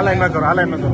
લાઈનમાં કરો, આ લાઈનમાં કરો.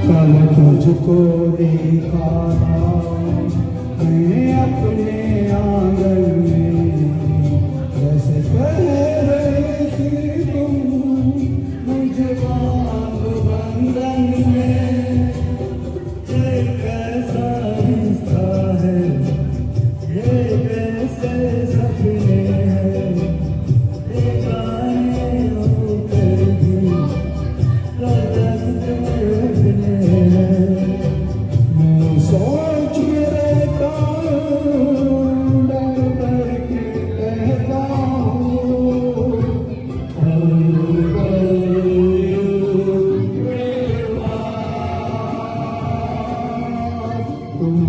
कल तुझको देखा मैं अपने आंगन में, जैसे कह रहे थे तुम मुझे बांध बंधन में। ये कैसा रिश्ता है, ये कैसे सपने हैं, ये गाने होकर भी मैं सोच रहता हूँ, डर डर के कहता हूँ, तुम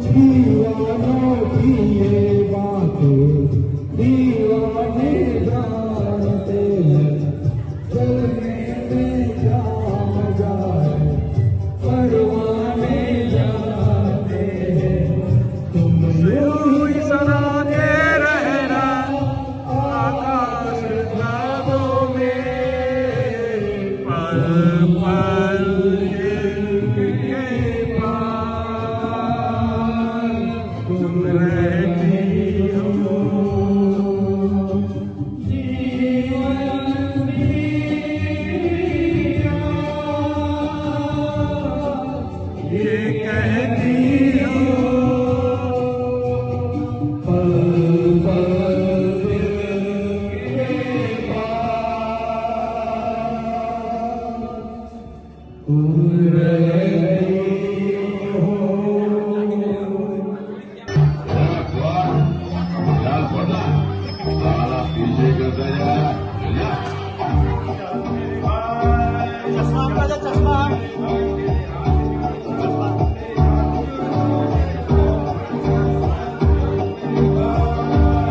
दीवानों की ये बातें दीवाने जानते हैं, चलने में क्या मजा है परवाने जानते हैं। तुम यूं ही सराहते रहना आकाश ख्वाबों में, पल पल जिनके पास तुम रहती हो। जीवन दिया ये कहती हो, पल पल जिनके पास तुम रहती हो।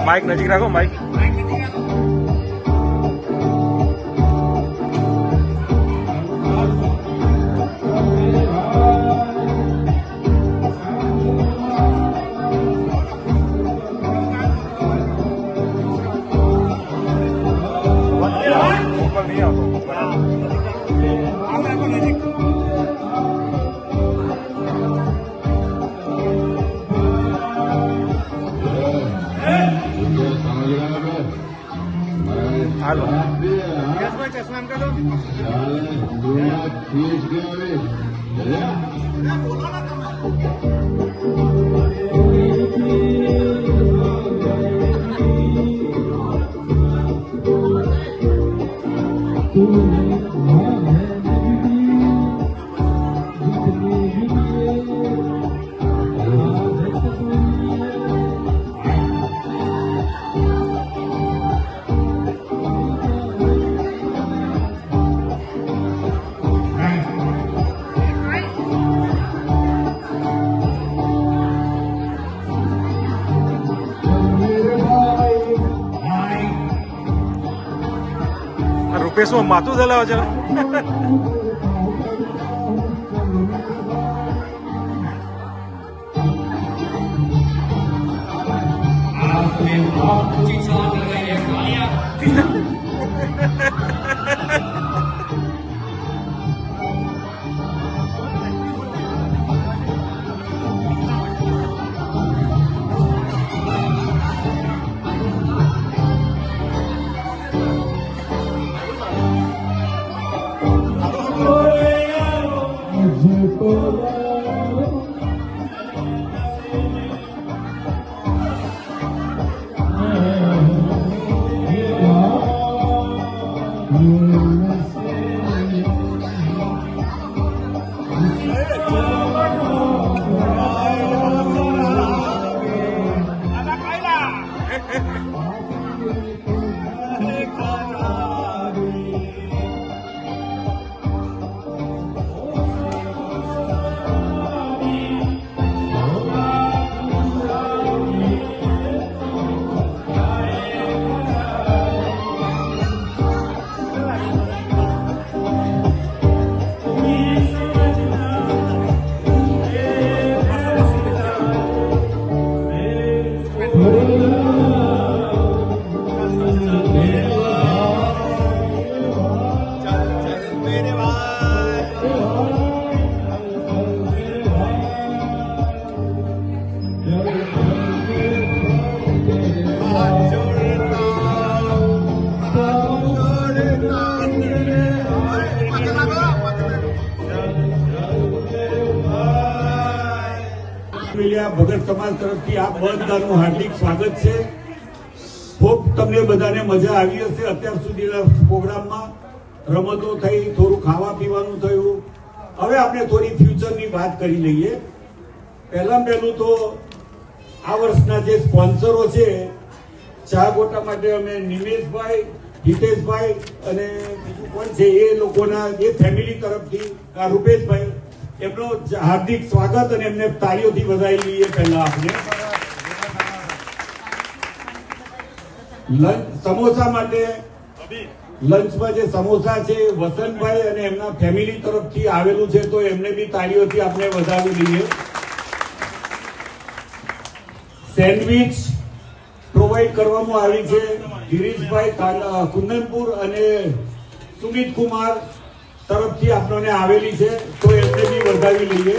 માઇક નજીક રાખો, માઇક. ઉપર નહીં આવતો. હાલો ચશ્મા એમ કરો. શું માથું ચલાવે છે आपने बहुत ऊंची छलांग लगाई है कालिया मुझको ભગત સમાજ તરફથી આ બધાનું હાર્દિક સ્વાગત છે. ખૂબ તમને બધાને મજા આવી હશે. અત્યાર સુધીના પ્રોગ્રામમાં રમતો થઈ, થોડું ખાવા પીવાનું થયું. હવે આપણે થોડી ફ્યુચરની વાત કરી લઈએ. પહેલું તો આ વર્ષના જે સ્પોન્સરો છે, ચા ગોટા માટે અમે નિમેશભાઈ, હિતેશભાઈ અને બીજું કોણ છે એ લોકોના એ ફેમિલી તરફથી રૂપેશભાઈ, એમનો હાર્દિક સ્વાગત અને એમને તાળીઓથી વધાવી લઈએ. પહેલા આપણે સમોસા માટે લંચમાં જે સમોસા છે વસંતભાઈ અને એમના ફેમિલી તરફથી આવેલું છે, તો એમને બી તાળીઓથી આપણે વધાવી લઈએ. સેન્ડવિચ પ્રોવાઈડ કરવામાં આવી છે ગિરીશભાઈ કુંદનપુર અને સુમિત કુમાર તરફથી આપણને આવેલી છે, તો એમને બી વધાવી લઈએ.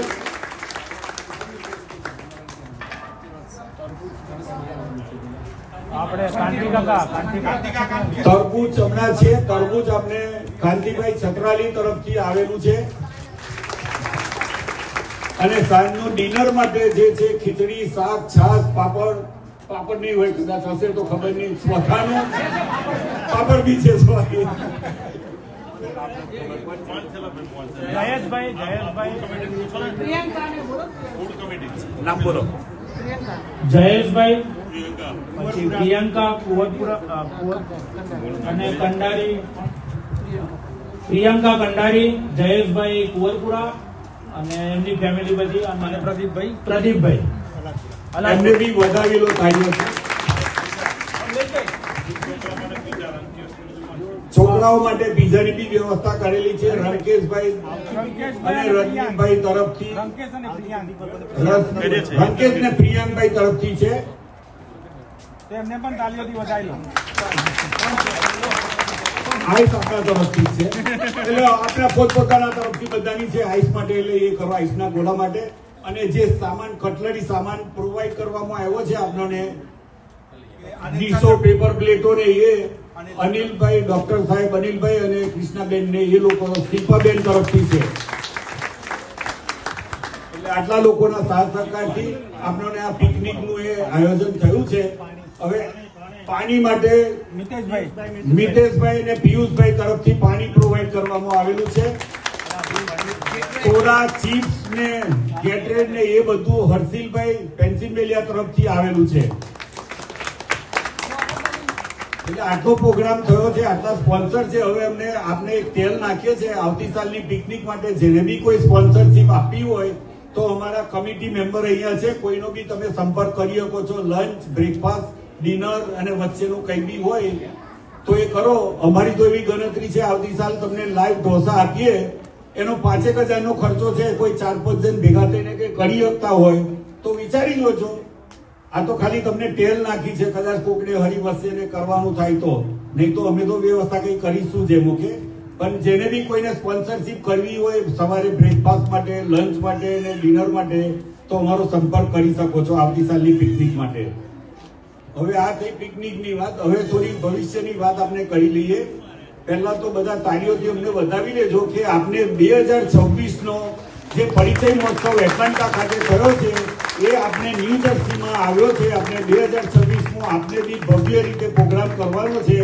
તરબૂચ હમણાં છે, તરબૂચ આપણે કાંતિભાઈ છત્રાલી તરફથી આવેલું છે. અને સાંજનું ડિનર માટે જે છે ખીચડી, શાક, છાશ, પાપડ નહીં હોય, કદાચ હશે તો ખબર નહીં, સ્વખાનું પાપડ બી છે. નામ બોલો. જયેશભાઈ, પછી પ્રિયંકા કુંવરપુરા અને કંડારી, પ્રિયંકા કંડારી, જયેશભાઈ કુંવરપુરા અને એમની ફેમિલી બધી, અને પ્રદીપભાઈ એમને બી વધાવેલો થાય છે. છોકરાઓ માટે પીઝાની બી વ્યવસ્થા કરેલી છે રણકેશભાઈ અને રજનીભાઈ તરફથી, રણકેશ ને પ્રિયાંકભાઈ તરફથી છે. તેમને પણ તાલીઓથી વધાવી લો. આઈસ આપણા તરફથી છે, એટલે આપણા પોતપોતાના તરફથી બધાની છે. આઈસ માટે એટલે એ કરો, આઈસના ગોળા માટે. અને જે સામાન, કટલરી સામાન પ્રોવાઈડ કરવામાં આવ્યો છે આપણને, ડીશો, પેપર પ્લેટો ને એ અનિલભાઈ, ડોક્ટર સાહેબ અનિલભાઈ અને કૃષ્ણાબેન ને એ લોકો શિલ્પાબેન તરફથી છે. એટલે આટલા લોકોના સાથ સહકારથી આપણને આ પિકનિક નું એ આયોજન થયું છે. હવે પાણી માટે મિતેશભાઈ અને પિયુષભાઈ તરફથી પાણી પ્રોવાઈડ કરવામાં આવેલું છે. સોડા, ચિપ્સ ને ગેટરેડ ને એ બધું હર્ષિલભાઈ પેન્સિલ્વેલિયા તરફથી આવેલું છે. એટલે આટલો પ્રોગ્રામ થયો છે, આટલા સ્પોન્સર છે. હવે અમને આપણે એક તેલ નાખીએ છીએ આવતી સાલની પિકનિક માટે. જેને બી કોઈ સ્પોન્સરશીપ આપવી હોય તો અમારા કમિટી મેમ્બર અહીંયા છે, કોઈનો બી તમે સંપર્ક કરી શકો છો. લંચ, બ્રેકફાસ્ટ, ડિનર અને વચ્ચેનું કંઈ બી હોય તો એ કરો. અમારી તો એવી ગણતરી છે, આવતી સાલ તમને લાઈવ ઢોસા આપીએ એનો 5,000નો ખર્ચો છે. કોઈ 4-5 જણ ભેગા થઈને કે કરી શકતા હોય તો વિચારી લો છો. આ તો ખાલી તમને ટેલ નાખી છે, કદાચ કોકને હરી વસે ને કરવાનું થાય તો, નહીં તો અમે તો વ્યવસ્થા કઈ કરીશું જેમ કે. પણ જેને બી કોઈને સ્પોન્સરશિપ કરવી હોય સવારે બ્રેકફાસ્ટ માટે, લંચ માટે અને ડિનર માટે, તો અમારો સંપર્ક કરી શકો છો આવતી સાલની પિકનિક માટે. હવે આ થઈ પિકનિકની વાત. હવે થોડી ભવિષ્યની વાત આપણે કરી લઈએ. પહેલા તો બધા તાળીઓથી અમને વધાવી લેજો કે આપને 2026નો જે પરિચય મહોત્સવ એટલાન્ટા ખાતે થયો છે એ આપણે ન્યૂ જર્સીમાં આવ્યો છે. આપણે 2026માં આપને બી ભવ્ય રીતે પ્રોગ્રામ કરવાનો છે.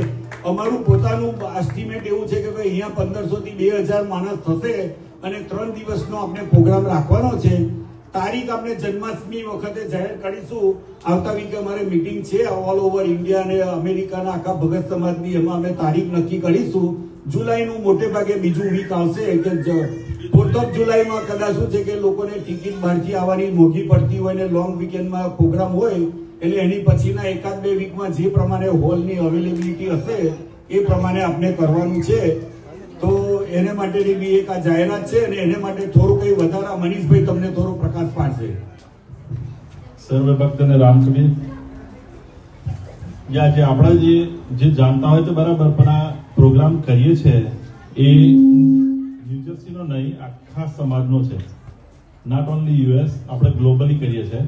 અમારું પોતાનું એસ્ટિમેટ એવું છે કે ભાઈ અહીંયા 1500 થી 2000 માણસ થશે અને 3 દિવસનો આપણે પ્રોગ્રામ રાખવાનો છે. તારીખ આપણે જન્માષ્ટમી વખતે જાહેર કરીશું. આવતા વીકે અમારે મીટિંગ છે ઓલ ઓવર ઇન્ડિયા અને અમેરિકાના આખા ભગત સમાજની, એમાં અમે તારીખ નક્કી કરીશું. જુલાઈનું મોટે ભાગે બીજું વીક આવશે કે 4th of જુલાઈમાં કદાચ શું છે કે લોકોને ટિકિટ બહારથી આવવાની મોંઘી પડતી હોય ને લોંગ વીકેન્ડમાં પ્રોગ્રામ હોય, એટલે એની પછીના 1-2 વીકમાં જે પ્રમાણે હોલની અવેલેબિલિટી હશે એ પ્રમાણે આપણે કરવાનું છે. તો એને માટેની બી એક આ જાહેરાત છે અને એને માટે થોડું કઈ વધારા મનીષભાઈ તમને થોડો પ્રકાશ પાડશે. સર્વ ભક્તને રામકબીર. જે આપણા જે જાણતા હોય તો બરાબર, પણ આ પ્રોગ્રામ કરીએ છે એ ન્યુજર્સીનો નહીં, આખા સમાજનો છે. નોટ ઓનલી યુએસ, આપણે ગ્લોબલી કરીએ છીએ.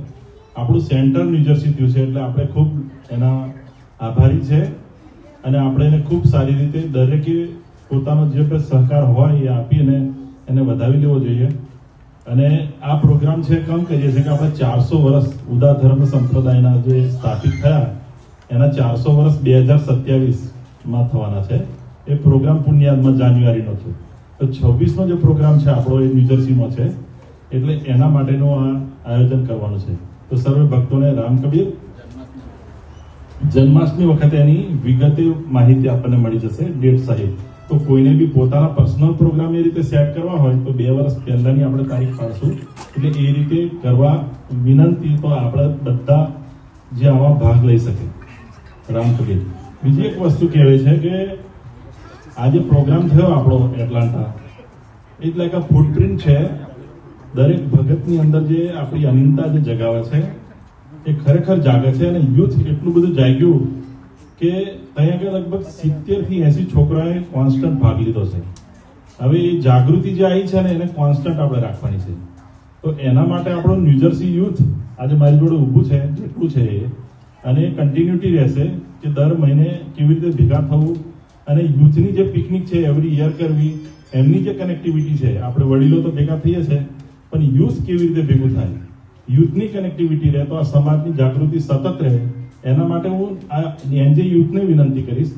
આપણું સેન્ટર ન્યુજર્સી થયું છે એટલે આપણે ખૂબ એના આભારી છે અને આપણે એને ખૂબ સારી રીતે દરેકે પોતાનો જે પણ સહકાર હોય એ આપીને એને વધાવી લેવો જોઈએ. અને આ પ્રોગ્રામ છે કેમ કરીએ છીએ કે આપણે 400 વર્ષ ઉદાર ધર્મ સંપ્રદાયના જે સ્થાપિત થયા એના 400 વર્ષ 2027માં થવાના છે. એ પ્રોગ્રામ પુણ્યાદમાં જાન્યુઆરીનો છે. તો 26નો જે પ્રોગ્રામ છે આપણો એ ન્યુજર્સીમાં છે, એટલે એના માટેનું આ આયોજન કરવાનું છે. તો સર્વે ભક્તોને રામકબીર. જન્માષ્ટમી વખતે એની વિગતે માહિતી આપણને મળી જશે ડેટ સહિત. તો કોઈને બી પોતાના પર્સનલ પ્રોગ્રામ એ રીતે સેટ કરવા હોય તો 2 વર્ષ પહેલાની આપણે તારીખ પાડશું. એટલે એ રીતે કરવા વિનંતી. તો આપણે બધા જે આમાં ભાગ લઈ શકે. રામકબીર. બીજી એક વસ્તુ કહેવાય છે કે આ જે પ્રોગ્રામ થયો આપણો એટલાન્ટા, એટલે એક ફૂટપ્રિન્ટ છે દરેક ભગતની અંદર. જે આપણી અનિંદા જે જગાવે છે એ ખરેખર જાગે છે અને યુથ એટલું બધું જાગ્યું કે ત્યાં આગળ લગભગ 70 થી 80 છોકરાએ કોન્સ્ટન્ટ ભાગ લીધો છે. હવે એ જાગૃતિ જે આવી છે ને એને કોન્સ્ટન્ટ આપણે રાખવાની છે. તો એના માટે આપણો ન્યુજર્સી યુથ આજે મારી જોડે ઊભું છે જેટલું છે એ, અને કન્ટિન્યુટી રહેશે કે દર મહિને કેવી રીતે ભેગા થવું અને યુથની જે પિકનિક છે એવરી યર કરવી. એમની જે કનેક્ટિવિટી છે, આપણે વડીલો તો ભેગા થઈએ છે પણ યુથ કેવી રીતે ભેગું થાય, યુથની કનેક્ટિવિટી રહે તો આ સમાજની જાગૃતિ સતત રહે. એના માટે હું આ એનજે યુથને વિનંતી કરીશ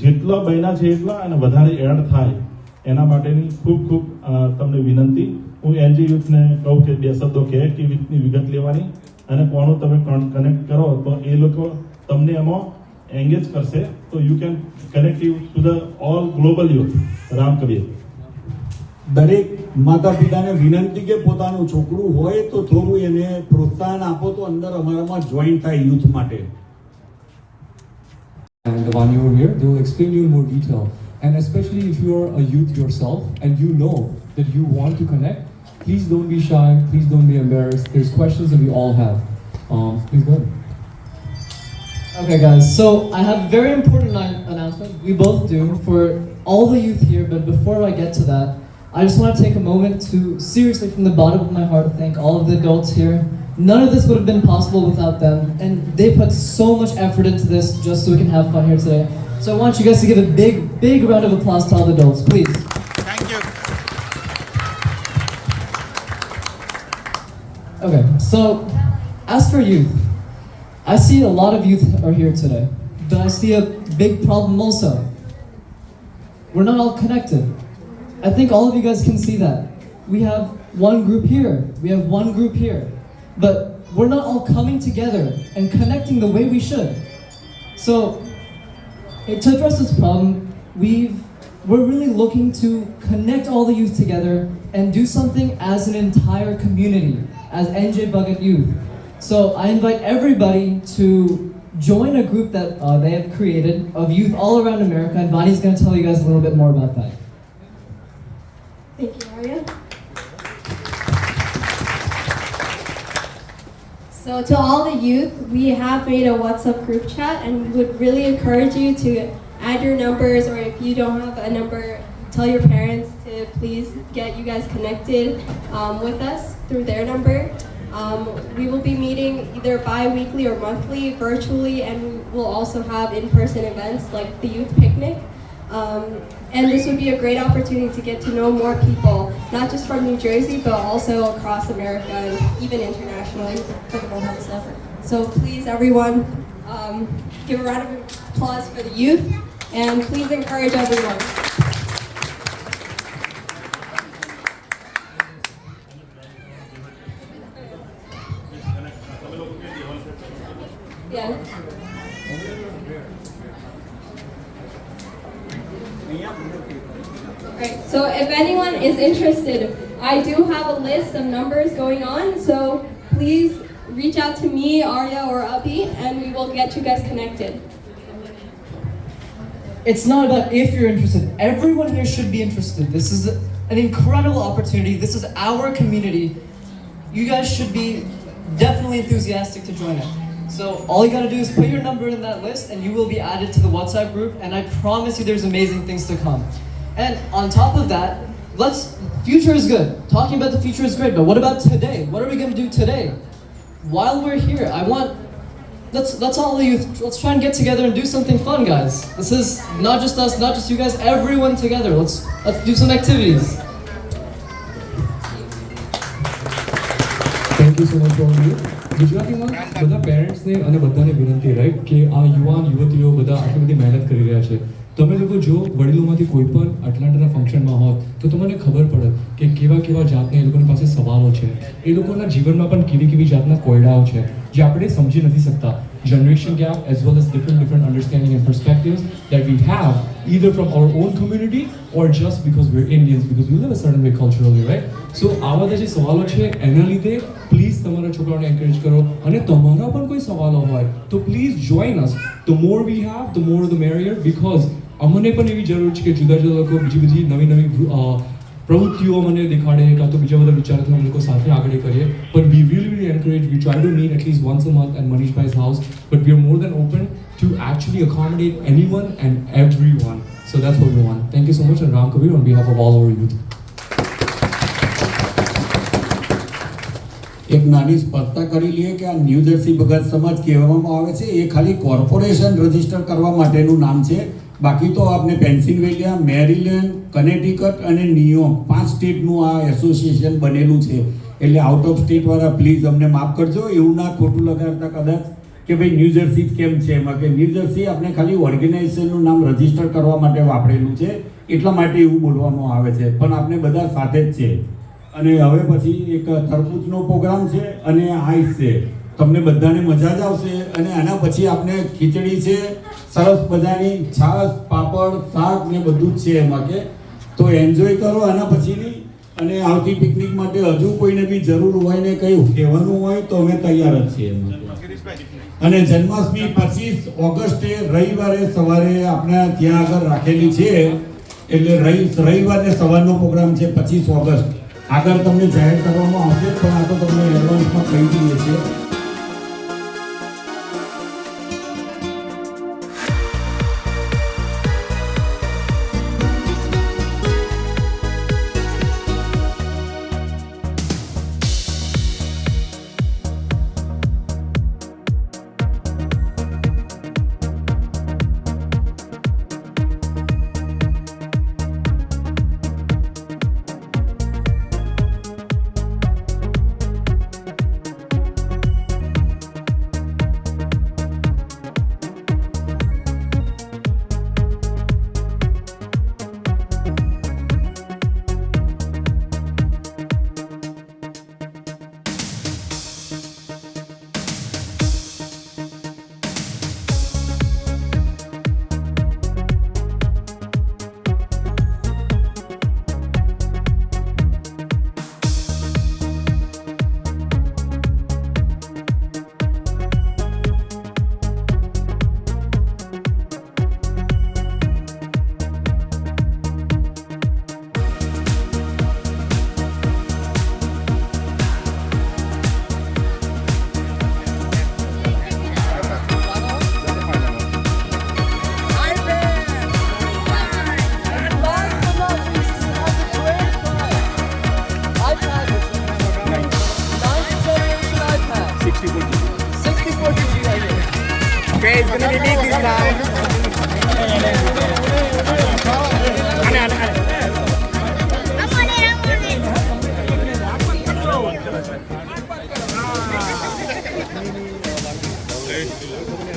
જેટલા બન્યા છે એટલા અને વધારે એડ થાય એના માટેની ખૂબ ખૂબ તમને વિનંતી. હું એનજે યુથને કહું કે 2 શબ્દો કહે કેવી રીતની વિગત લેવાની અને કોનું તમે કનેક્ટ કરો તો એ લોકો તમને એમાં એંગેજ કરશે. તો you can connect you to the all global youth. Ram Kabir. દરેક માતા પિતાને વિનંતી કે પોતાનું છોકરું હોય તો થોડું એને પ્રોત્સાહન આપો તો અંદર અમારામાં જોઈન થાય યુથ માટે. And the one over here, they will explain you in more detail. And especially if you are a youth yourself and you know that you want to connect, please don't be shy, please don't be embarrassed. There's questions that we all have. Please go ahead. Okay guys, so I have a very important announcement, we both do, for all the youth here, but before I get to that, I just want to take a moment to seriously from the bottom of my heart thank all of the adults here. None of this would have been possible without them, and they put so much effort into this just so we can have fun here today. So I want you guys to give a big round of applause to all the adults, please. Thank you. Okay, so as for youth, I see a lot of youth are here today, but I see a big problem also. We're not all connected. I think all of you guys can see that. We have one group here, we have one group here, but we're not all coming together and connecting the way we should. So, to address this problem, we're really looking to connect all the youth together and do something as an entire community, as NJ Bhagat Youth. So I invite everybody to join a group that they have created of youth all around America, and Vani's going to tell you guys a little bit more about that. Thank you, Arya. So to all the youth, we have made a WhatsApp group chat, and we would really encourage you to add your numbers, or if you don't have a number, tell your parents to please get you guys connected with us through their number. We will be meeting either bi-weekly or monthly virtually, and we will also have in-person events like the youth picnic. And this would be a great opportunity to get to know more people, not just from New Jersey, but also across America and even internationally for the Mohawk stuff. So please, everyone, give a round of applause for the youth, and please encourage everyone. Yeah. Right, so if anyone is interested, I do have a list of numbers going on, so please reach out to me, Arya, or Abhi, and we will get you guys connected. It's not about if you're interested. Everyone here should be interested. This is an incredible opportunity. This is our community. You guys should be definitely enthusiastic to join it. So all you gotta do is put your number in that list and you will be added to the WhatsApp group, and I promise you there's amazing things to come. And on top of that, future is good. Talking about the future is great, but what about today? What are we gonna do today? While we're here, let's all the youth, let's try and get together and do something fun, guys. This is not just us, not just you guys, everyone together. Let's do some activities. Thank you so much for all you. ગુજરાતીમાં બધા પેરેન્ટ્સને અને બધાને વિનંતી right કે આ યુવાન યુવતીઓ બધા આટલી બધી મહેનત કરી રહ્યા છે. તમે લોકો જો વડીલોમાંથી કોઈ પણ અટલાન્ટાના ફંક્શનમાં હોત તો તમને ખબર પડે કે કેવા કેવા જાતના એ લોકોની પાસે સવાલો છે. એ લોકોના જીવનમાં પણ કેવી કેવી જાતના કોયડાઓ છે જે આપણે સમજી નથી શકતા. Generation gap as well as different understanding and perspectives that we have either from our own community or just because we're Indians, because we live a certain way culturally, right? So આ બધા જે સવાલો છે એના લીધે please તમારા છોકરાઓને anchorage કરો, અને તમારા પણ કોઈ સવાલો હોય તો please join us. The more we have, the more the merrier, because અમને પણ એવી જરૂર છે કે જુદા જુદા લોકો બીજી બધી નવી નવી પ્રવૃત્તિઓ મને દેખાડે કાં તો બીજા બધા વિચારોથી અમે લોકો સાથે આગળ કરીએ. But we really encourage, we try to meet at least once a month at Manish Bhai's house, but we are more than open to actually accommodate anyone and everyone. So that's what we want. Thank you so much, and Ram Kabir on behalf of all our youth. એક નાની સ્પષ્ટતા કરી લઈએ કે આ new jersey ભગત સમાજ કહેવામાં આવે છે એ ખાલી કોર્પોરેશન રજીસ્ટર કરવા માટેનું નામ છે. બાકી તો આપણે પેન્સિલ્વેનિયા, મેરીલેન્ડ, કનેટિકટ અને ન્યુયોર્ક 5 સ્ટેટનું આ એસોસિએશન બનેલું છે. એટલે આઉટ ઓફ સ્ટેટવાળા પ્લીઝ અમને માફ કરજો, એવું ના ખોટું લગાડતા કદાચ કે ભાઈ ન્યૂ જર્સી કેમ છે એમાં, કે ન્યૂ જર્સી આપણે ખાલી ઓર્ગેનાઇઝેશનનું નામ રજીસ્ટર કરવા માટે વાપરેલું છે, એટલા માટે એવું બોલવામાં આવે છે. પણ આપણે બધા સાથે જ છે. અને હવે પછી એક તરબૂચનો પ્રોગ્રામ છે અને આઈસ છે. તમને બધાને મજા જ આવશે. અને આના પછી આપણે ખીચડી છે, સરસ મજાની છાશ, પાપડ, શાક ને બધું જ છે એમાં, કે તો એન્જોય કરો આના પછીની. અને આવતી પિકનિક માટે હજુ કોઈને બી જરૂર હોય ને કંઈ કહેવાનું હોય તો અમે તૈયાર જ છીએ એમાં. અને જન્માષ્ટમી 25 ઓગસ્ટે રવિવારે સવારે આપણે ત્યાં આગળ રાખેલી છે. એટલે રવિવારે સવારનો પ્રોગ્રામ છે 25 ઓગસ્ટ. આગળ તમને જાહેર કરવામાં આવશે, પણ આ તો તમને એડવાન્સમાં કહી દઈએ છીએ. Okay, it's gonna be big this time.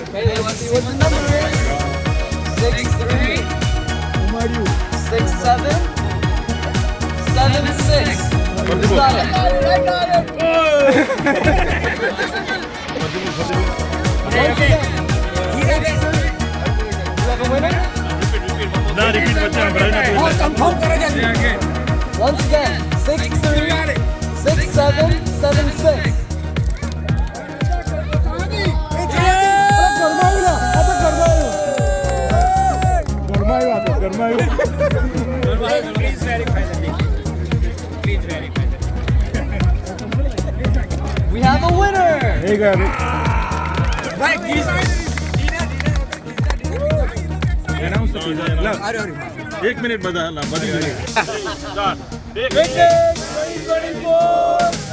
Okay, let's see what the number is. 6-3, 6-7, 7-6. Who's got it? I got it! Once again, you have a winner? Once again, 6-3, 6-7, 7-6. Please verify the link. Please verify the link. We have a winner! Hey, guys. Right, please. Announce the pizza. 1 minute बता 2024